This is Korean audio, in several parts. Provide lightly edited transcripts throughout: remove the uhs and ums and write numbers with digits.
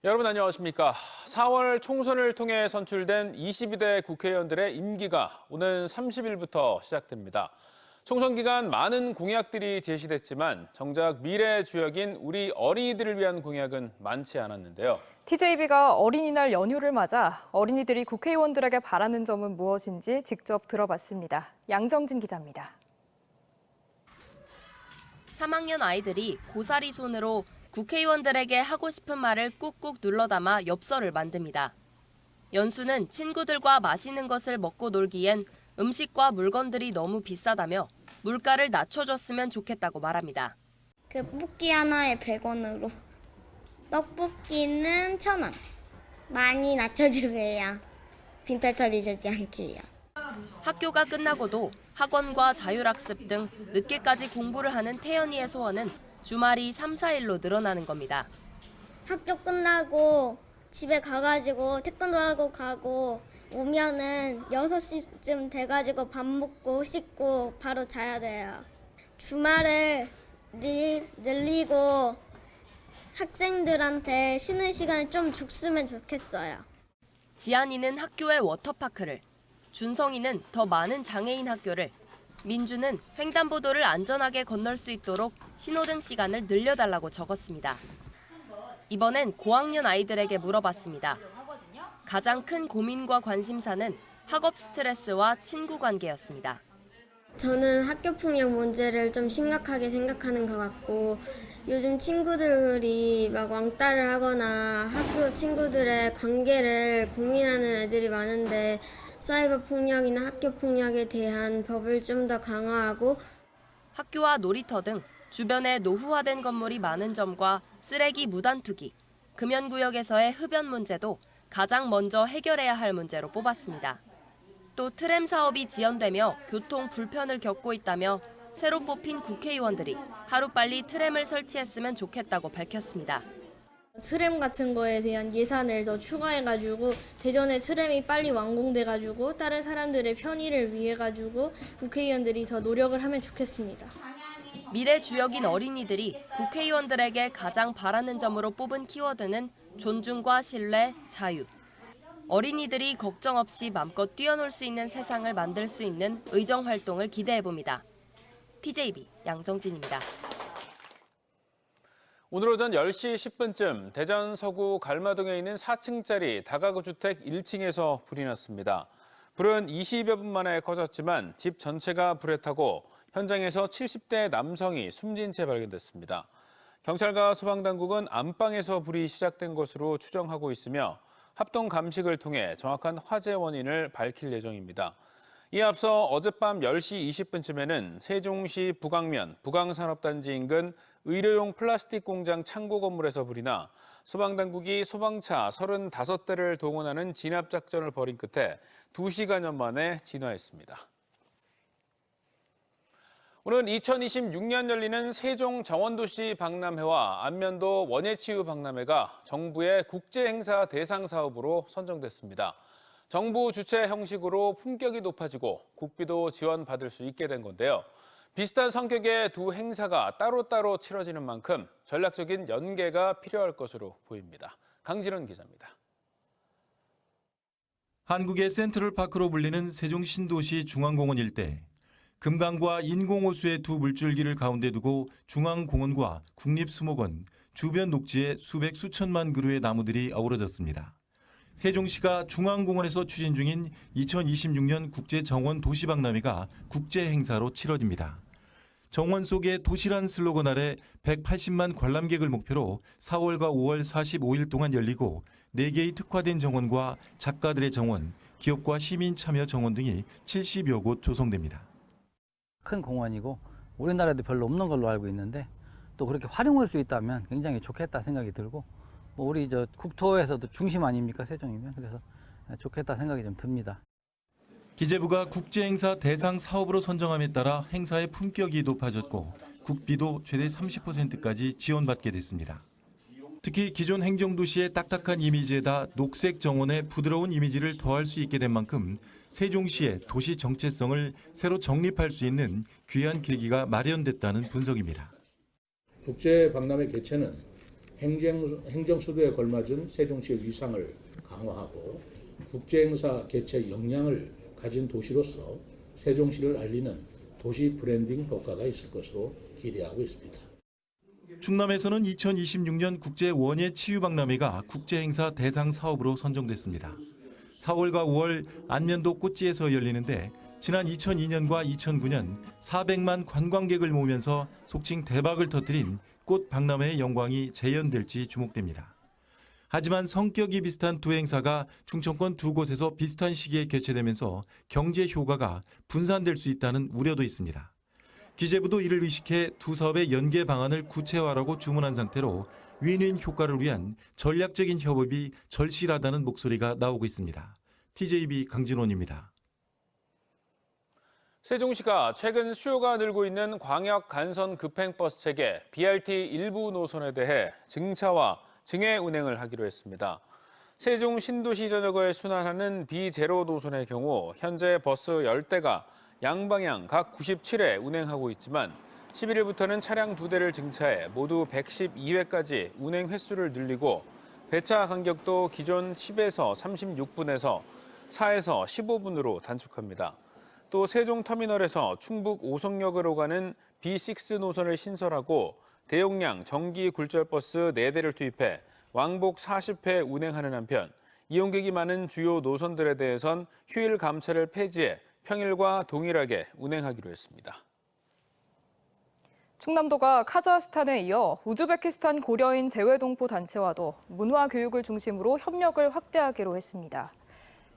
여러분 안녕하십니까. 4월 총선을 통해 선출된 22대 국회의원들의 임기가 오는 30일부터 시작됩니다. 총선 기간 많은 공약들이 제시됐지만 정작 미래 주역인 우리 어린이들을 위한 공약은 많지 않았는데요. TJB가 어린이날 연휴를 맞아 어린이들이 국회의원들에게 바라는 점은 무엇인지 직접 들어봤습니다. 양정진 기자입니다. 3학년 아이들이 고사리 손으로 국회의원들에게 하고 싶은 말을 꾹꾹 눌러 담아 엽서를 만듭니다. 연수는 친구들과 맛있는 것을 먹고 놀기엔 음식과 물건들이 너무 비싸다며 물가를 낮춰줬으면 좋겠다고 말합니다. 뽑기 하나에 100원으로, 떡볶이는 1,000원. 많이 낮춰주세요. 빈털 털이 되지 않게요. 학교가 끝나고도 학원과 자율학습 등 늦게까지 공부를 하는 태연이의 소원은 주말이 3, 4일로 늘어나는 겁니다. 학교 끝나고 집에 가가지고 태권도 하고 가고 오면은 6시쯤 돼가지고 밥 먹고 씻고 바로 자야 돼요. 주말을 늘리고 학생들한테 쉬는 시간을 좀 줬으면 좋겠어요. 지안이는 학교의 워터파크를, 준성이는 더 많은 장애인 학교를, 민주는 횡단보도를 안전하게 건널 수 있도록 신호등 시간을 늘려달라고 적었습니다. 이번엔 고학년 아이들에게 물어봤습니다. 가장 큰 고민과 관심사는 학업 스트레스와 친구 관계였습니다. 저는 학교 폭력 문제를 좀 심각하게 생각하는 것 같고 요즘 친구들이 막 왕따를 하거나 학교 친구들의 관계를 고민하는 애들이 많은데 사이버 폭력이나 학교 폭력에 대한 법을 좀 더 강화하고 학교와 놀이터 등 주변에 노후화된 건물이 많은 점과 쓰레기 무단 투기, 금연구역에서의 흡연 문제도 가장 먼저 해결해야 할 문제로 뽑았습니다. 또 트램 사업이 지연되며 교통 불편을 겪고 있다며 새로 뽑힌 국회의원들이 하루빨리 트램을 설치했으면 좋겠다고 밝혔습니다. 트램 같은 거에 대한 예산을 더 추가해가지고 대전에 트램이 빨리 완공돼가지고 다른 사람들의 편의를 위해가지고 국회의원들이 더 노력을 하면 좋겠습니다. 미래 주역인 어린이들이 국회의원들에게 가장 바라는 점으로 뽑은 키워드는 존중과 신뢰, 자유. 어린이들이 걱정 없이 맘껏 뛰어놀 수 있는 세상을 만들 수 있는 의정 활동을 기대해봅니다. TJB 양정진입니다. 오늘 오전 10시 10분쯤 대전 서구 갈마동에 있는 4층짜리 다가구 주택 1층에서 불이 났습니다. 불은 20여 분 만에 꺼졌지만 집 전체가 불에 타고 현장에서 70대 남성이 숨진 채 발견됐습니다. 경찰과 소방당국은 안방에서 불이 시작된 것으로 추정하고 있으며 합동 감식을 통해 정확한 화재 원인을 밝힐 예정입니다. 이에 앞서 어젯밤 10시 20분쯤에는 세종시 북앙면 북앙산업단지 인근 의료용 플라스틱 공장 창고 건물에서 불이 나 소방당국이 소방차 35대를 동원하는 진압작전을 벌인 끝에 2시간여 만에 진화했습니다. 오늘 2026년 열리는 세종 정원도시 박람회와 안면도 원예치유 박람회가 정부의 국제행사 대상 사업으로 선정됐습니다. 정부 주최 형식으로 품격이 높아지고 국비도 지원받을 수 있게 된 건데요. 비슷한 성격의 두 행사가 따로따로 치러지는 만큼 전략적인 연계가 필요할 것으로 보입니다. 강진원 기자입니다. 한국의 센트럴파크로 불리는 세종 신도시 중앙공원 일대. 금강과 인공호수의 두 물줄기를 가운데 두고 중앙공원과 국립수목원, 주변 녹지에 수백 수천만 그루의 나무들이 어우러졌습니다. 세종시가 중앙공원에서 추진 중인 2026년 국제정원 도시박람회가 국제행사로 치러집니다. 정원 속의 도시란 슬로건 아래 180만 관람객을 목표로 4월과 5월 45일 동안 열리고 4개의 특화된 정원과 작가들의 정원, 기업과 시민 참여 정원 등이 70여 곳 조성됩니다. 큰 공원이고 우리나라에도 별로 없는 걸로 알고 있는데 또 그렇게 활용할 수 있다면 굉장히 좋겠다 생각이 들고 우리 국토에서도 중심 아닙니까 세종이면 그래서 좋겠다 생각이 좀 듭니다. 기재부가 국제행사 대상 사업으로 선정함에 따라 행사의 품격이 높아졌고 국비도 최대 30%까지 지원받게 됐습니다. 특히 기존 행정도시의 딱딱한 이미지에다 녹색 정원의 부드러운 이미지를 더할 수 있게 된 만큼 세종시의 도시 정체성을 새로 정립할 수 있는 귀한 계기가 마련됐다는 분석입니다. 국제박람회 개최는 행정수도에 걸맞은 세종시의 위상을 강화하고 국제행사 개최 역량을 가진 도시로서 세종시를 알리는 도시 브랜딩 효과가 있을 것으로 기대하고 있습니다. 충남에서는 2026년 국제 원예 치유박람회가 국제행사 대상 사업으로 선정됐습니다. 4월과 5월 안면도 꽃지에서 열리는데 지난 2002년과 2009년 400만 관광객을 모으면서 속칭 대박을 터뜨린 꽃 박람회의 영광이 재현될지 주목됩니다. 하지만 성격이 비슷한 두 행사가 충청권 두 곳에서 비슷한 시기에 개최되면서 경제 효과가 분산될 수 있다는 우려도 있습니다. 기재부도 이를 의식해 두 사업의 연계 방안을 구체화하라고 주문한 상태로 윈윈 효과를 위한 전략적인 협업이 절실하다는 목소리가 나오고 있습니다. TJB 강진원입니다. 세종시가 최근 수요가 늘고 있는 광역 간선 급행버스 체계 BRT 일부 노선에 대해 증차와 증해 운행을 하기로 했습니다. 세종 신도시 전역을 순환하는 B0 노선의 경우 현재 버스 10대가 양방향 각 97회 운행하고 있지만 11일부터는 차량 2대를 증차해 모두 112회까지 운행 횟수를 늘리고 배차 간격도 기존 10에서 36분에서 4에서 15분으로 단축합니다. 또 세종터미널에서 충북 오송역으로 가는 B6 노선을 신설하고 대용량 정기 굴절버스 4대를 투입해 왕복 40회 운행하는 한편 이용객이 많은 주요 노선들에 대해선 휴일 감차를 폐지해 평일과 동일하게 운행하기로 했습니다. 충남도가 카자흐스탄에 이어 우즈베키스탄 고려인 재외동포 단체와도 문화 교육을 중심으로 협력을 확대하기로 했습니다.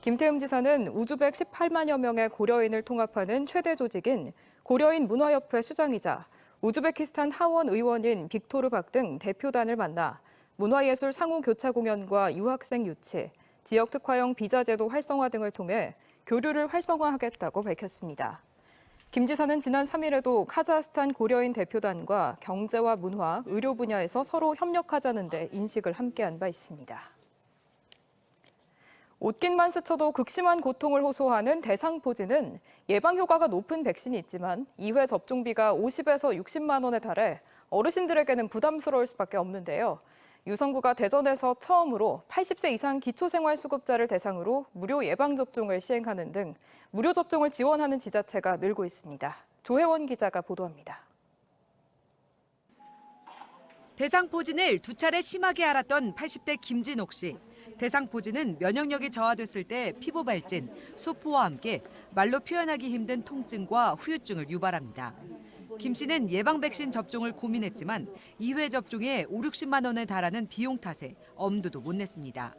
김태흠 지사는 우즈벡 18만여 명의 고려인을 통합하는 최대 조직인 고려인 문화협회 수장이자 우즈베키스탄 하원 의원인 빅토르박 등 대표단을 만나 문화예술 상호 교차 공연과 유학생 유치, 지역 특화형 비자 제도 활성화 등을 통해 교류를 활성화하겠다고 밝혔습니다. 김 지사는 지난 3일에도 카자흐스탄 고려인 대표단과 경제와 문화, 의료 분야에서 서로 협력하자는 데 인식을 함께한 바 있습니다. 옷깃만 스쳐도 극심한 고통을 호소하는 대상포진은 예방 효과가 높은 백신이 있지만 2회 접종비가 50에서 60만 원에 달해 어르신들에게는 부담스러울 수밖에 없는데요. 유성구가 대전에서 처음으로 80세 이상 기초생활수급자를 대상으로 무료 예방접종을 시행하는 등 무료 접종을 지원하는 지자체가 늘고 있습니다. 조혜원 기자가 보도합니다. 대상포진을 2차례 심하게 앓았던 80대 김진옥 씨. 대상포진은 면역력이 저하됐을 때 피부 발진, 소포와 함께 말로 표현하기 힘든 통증과 후유증을 유발합니다. 김 씨는 예방 백신 접종을 고민했지만 2회 접종에 5, 60만 원에 달하는 비용 탓에 엄두도 못 냈습니다.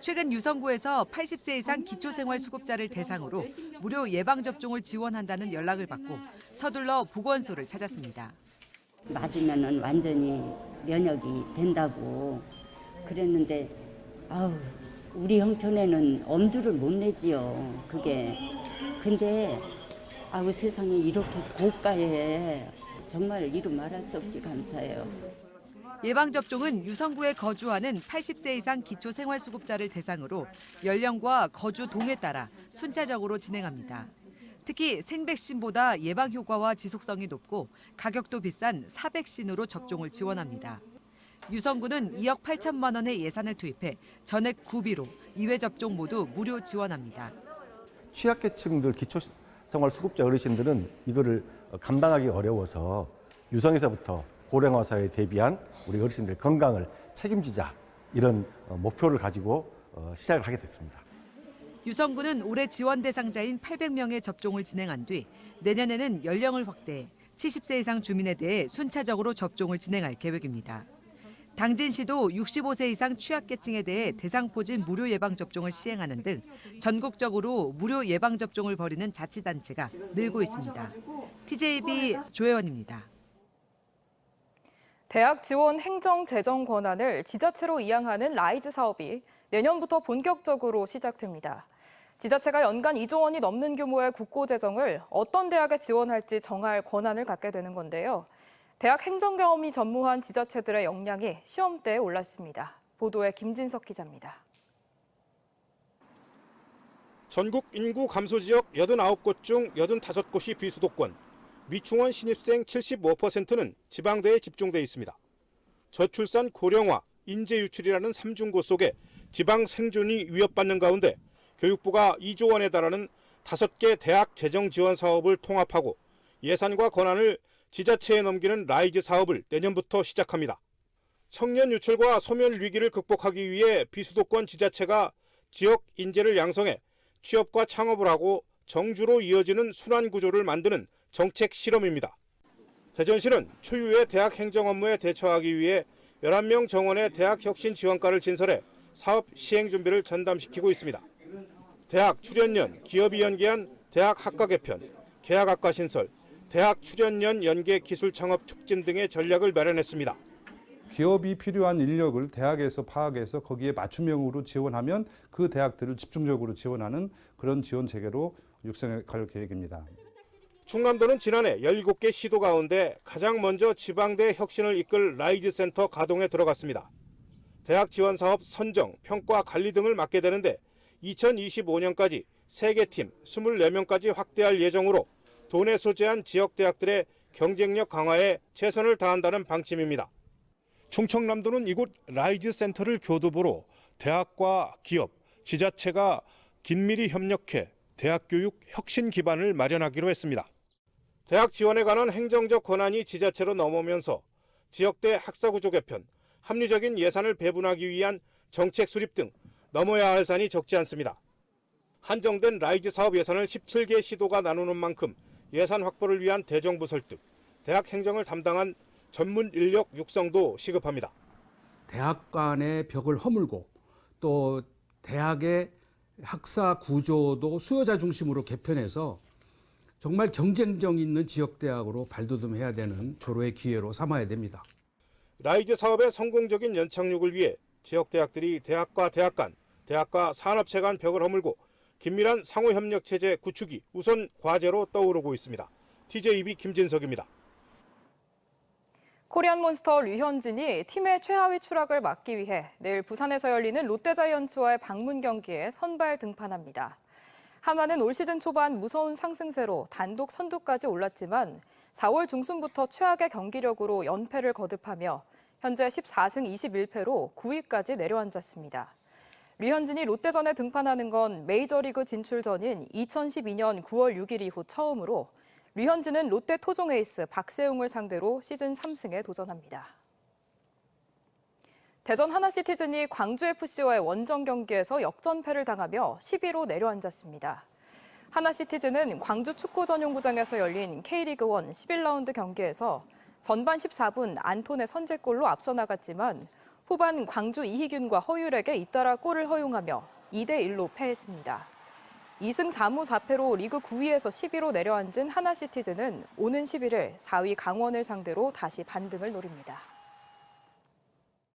최근 유성구에서 80세 이상 기초생활수급자를 대상으로 무료 예방접종을 지원한다는 연락을 받고 서둘러 보건소를 찾았습니다. 맞으면은 완전히 면역이 된다고 그랬는데 우리 형편에는 엄두를 못 내지요. 그게 근데 세상에 이렇게 고가에 정말 이루 말할 수 없이 감사해요. 예방접종은 유성구에 거주하는 80세 이상 기초생활수급자를 대상으로 연령과 거주 동에 따라 순차적으로 진행합니다. 특히 생백신보다 예방 효과와 지속성이 높고 가격도 비싼 사백신으로 접종을 지원합니다. 유성구는 2억 8천만 원의 예산을 투입해 전액 구비로 2회 접종 모두 무료 지원합니다. 취약계층들 기초생활수급자 어르신들은 이거를 감당하기 어려워서 유성에서부터 고령화 사회에 대비한 우리 어르신들의 건강을 책임지자 이런 목표를 가지고 시작을 하게 됐습니다. 유성구는 올해 지원 대상자인 800명의 접종을 진행한 뒤 내년에는 연령을 확대해 70세 이상 주민에 대해 순차적으로 접종을 진행할 계획입니다. 당진시도 65세 이상 취약계층에 대해 대상포진 무료 예방접종을 시행하는 등 전국적으로 무료 예방접종을 벌이는 자치단체가 늘고 있습니다. TJB 조혜원입니다. 대학 지원 행정 재정 권한을 지자체로 이양하는 라이즈 사업이 내년부터 본격적으로 시작됩니다. 지자체가 연간 2조 원이 넘는 규모의 국고 재정을 어떤 대학에 지원할지 정할 권한을 갖게 되는 건데요. 대학 행정 경험이 전무한 지자체들의 역량이 시험대에 올랐습니다. 보도에 김진석 기자입니다. 전국 인구 감소 지역 89곳 중 85곳이 비수도권, 미충원 신입생 75%는 지방대에 집중돼 있습니다. 저출산 고령화, 인재 유출이라는 삼중고 속에 지방 생존이 위협받는 가운데 교육부가 2조 원에 달하는 5개 대학 재정 지원 사업을 통합하고 예산과 권한을 지자체에 넘기는 라이즈 사업을 내년부터 시작합니다. 청년 유출과 소멸 위기를 극복하기 위해 비수도권 지자체가 지역 인재를 양성해 취업과 창업을 하고 정주로 이어지는 순환 구조를 만드는 정책 실험입니다. 대전시는 초유의 대학 행정 업무에 대처하기 위해 11명 정원의 대학 혁신 지원과를 진설해 사업 시행 준비를 전담시키고 있습니다. 대학 출연연, 기업이 연계한 대학 학과 개편, 계약학과 신설, 대학 출연연 연계 기술 창업 촉진 등의 전략을 마련했습니다. 기업이 필요한 인력을 대학에서 파악해서 거기에 맞춤형으로 지원하면 그 대학들을 집중적으로 지원하는 그런 지원 체계로 육성해 갈 계획입니다. 충남도는 지난해 17개 시도 가운데 가장 먼저 지방대 혁신을 이끌 라이즈 센터 가동에 들어갔습니다. 대학 지원 사업 선정, 평가, 관리 등을 맡게 되는데 2025년까지 3개 팀 24명까지 확대할 예정으로 도내 소재한 지역 대학들의 경쟁력 강화에 최선을 다한다는 방침입니다. 충청남도는 이곳 라이즈 센터를 교두보로 대학과 기업, 지자체가 긴밀히 협력해 대학교육 혁신 기반을 마련하기로 했습니다. 대학 지원에 관한 행정적 권한이 지자체로 넘어오면서 지역대 학사구조 개편, 합리적인 예산을 배분하기 위한 정책 수립 등 넘어야 할 산이 적지 않습니다. 한정된 라이즈 사업 예산을 17개 시도가 나누는 만큼 예산 확보를 위한 대정부 설득, 대학 행정을 담당한 전문 인력 육성도 시급합니다. 대학 간의 벽을 허물고 또 대학의 학사 구조도 수요자 중심으로 개편해서 정말 경쟁력 있는 지역대학으로 발돋움해야 되는 조로의 기회로 삼아야 됩니다. 라이즈 사업의 성공적인 연착륙을 위해 지역대학들이 대학과 대학 간, 대학과 산업체 간 벽을 허물고 긴밀한 상호협력 체제 구축이 우선 과제로 떠오르고 있습니다. TJB 김진석입니다. 코리안몬스터 류현진이 팀의 최하위 추락을 막기 위해 내일 부산에서 열리는 롯데자이언츠와의 방문 경기에 선발 등판합니다. 한화는 올 시즌 초반 무서운 상승세로 단독 선두까지 올랐지만 4월 중순부터 최악의 경기력으로 연패를 거듭하며 현재 14승 21패로 9위까지 내려앉았습니다. 류현진이 롯데전에 등판하는 건 메이저리그 진출 전인 2012년 9월 6일 이후 처음으로 류현진은 롯데 토종 에이스 박세웅을 상대로 시즌 3승에 도전합니다. 대전 하나시티즌이 광주FC와의 원정 경기에서 역전패를 당하며 10위로 내려앉았습니다. 하나시티즌은 광주 축구 전용구장에서 열린 K리그1 11라운드 경기에서 전반 14분 안톤의 선제골로 앞서 나갔지만 후반 광주 이희균과 허율에게 잇따라 골을 허용하며 2대1로 패했습니다. 2승 4무 4패로 리그 9위에서 10위로 내려앉은 하나시티즌은 오는 11일 4위 강원을 상대로 다시 반등을 노립니다.